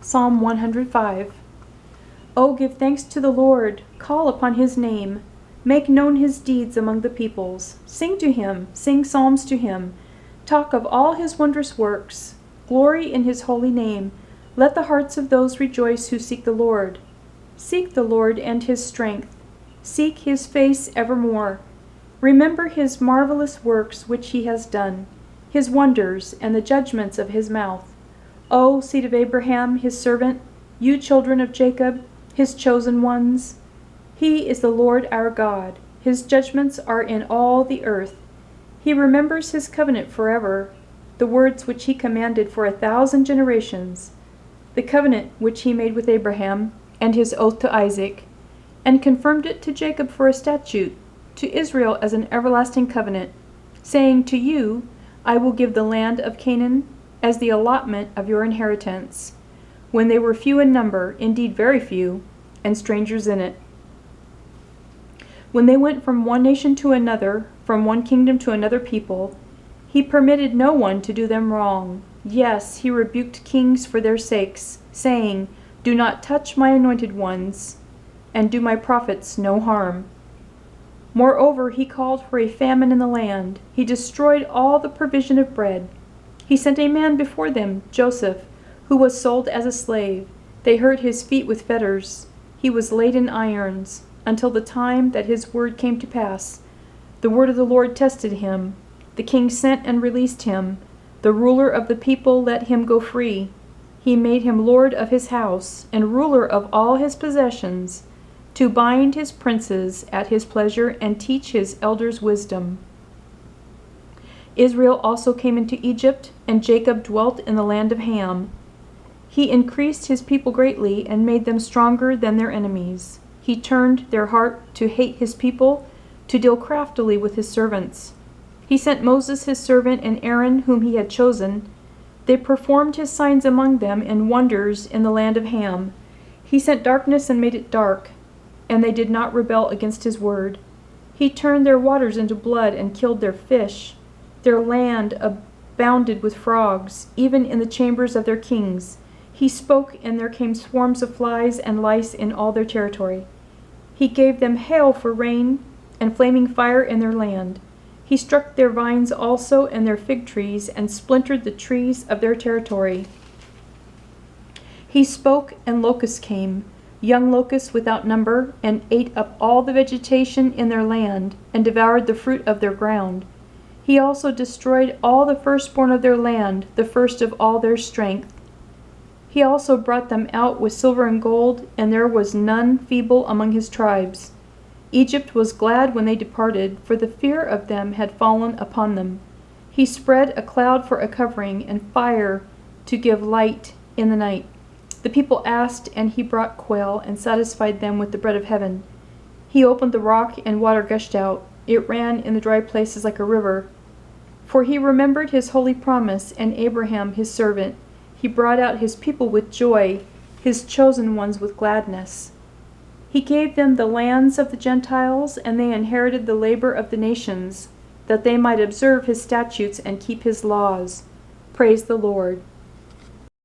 Psalm 105. O give thanks to the Lord, call upon his name, make known his deeds among the peoples. Sing to him, sing psalms to him, talk of all his wondrous works. Glory in his holy name. Let the hearts of those rejoice who seek the Lord. Seek the Lord and his strength. Seek his face evermore. Remember his marvelous works which he has done, his wonders and the judgments of his mouth. O seed of Abraham, his servant, you children of Jacob, his chosen ones. He is the Lord our God. His judgments are in all the earth. He remembers his covenant forever, the words which he commanded for 1,000 generations, the covenant which he made with Abraham, and his oath to Isaac, and confirmed it to Jacob for a statute, to Israel as an everlasting covenant, saying, to you I will give the land of Canaan as the allotment of your inheritance, when they were few in number, indeed very few, and strangers in it. When they went from one nation to another, from one kingdom to another people, he permitted no one to do them wrong. Yes, he rebuked kings for their sakes, saying, do not touch my anointed ones, and do my prophets no harm. Moreover, he called for a famine in the land. He destroyed all the provision of bread. He sent a man before them, Joseph, who was sold as a slave. They hurt his feet with fetters. He was laid in irons, until the time that his word came to pass. The word of the Lord tested him. The king sent and released him. The ruler of the people let him go free. He made him lord of his house, and ruler of all his possessions, to bind his princes at his pleasure and teach his elders wisdom. Israel also came into Egypt, and Jacob dwelt in the land of Ham. He increased his people greatly and made them stronger than their enemies. He turned their heart to hate his people, to deal craftily with his servants. He sent Moses his servant and Aaron whom he had chosen. They performed his signs among them and wonders in the land of Ham. He sent darkness and made it dark, and they did not rebel against his word. He turned their waters into blood and killed their fish. Their land abounded with frogs, even in the chambers of their kings. He spoke, and there came swarms of flies and lice in all their territory. He gave them hail for rain, and flaming fire in their land. He struck their vines also and their fig trees, and splintered the trees of their territory. He spoke, and locusts came, young locusts without number, and ate up all the vegetation in their land, and devoured the fruit of their ground. He also destroyed all the firstborn of their land, the first of all their strength. He also brought them out with silver and gold, and there was none feeble among his tribes. Egypt was glad when they departed, for the fear of them had fallen upon them. He spread a cloud for a covering, and fire to give light in the night. The people asked, and he brought quail, and satisfied them with the bread of heaven. He opened the rock, and water gushed out. It ran in the dry places like a river. For he remembered his holy promise, and Abraham his servant. He brought out his people with joy, his chosen ones with gladness. He gave them the lands of the Gentiles, and they inherited the labor of the nations, that they might observe his statutes and keep his laws. Praise the Lord.